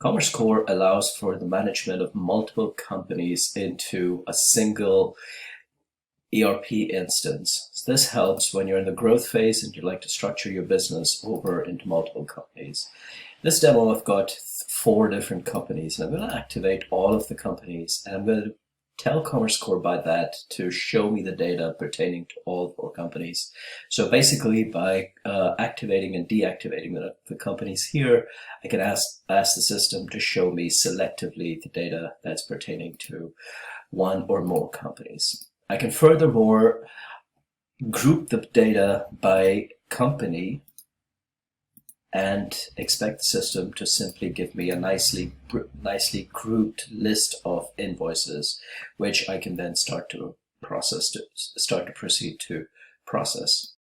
CommerceCore allows for the management of multiple companies into a single ERP instance. So this helps when you're in the growth phase and you like to structure your business over into multiple companies. This demo, I've got 4 different companies, and I'm going to activate all of the companies, and I'm going to tell CommerceCore by that to show me the data pertaining to all 4 companies. So basically, by activating and deactivating the companies here, I can ask the system to show me selectively the data that's pertaining to 1 or more companies. I can furthermore group the data by company and expect the system to simply give me a nicely grouped list of invoices, which I can then start to proceed to process.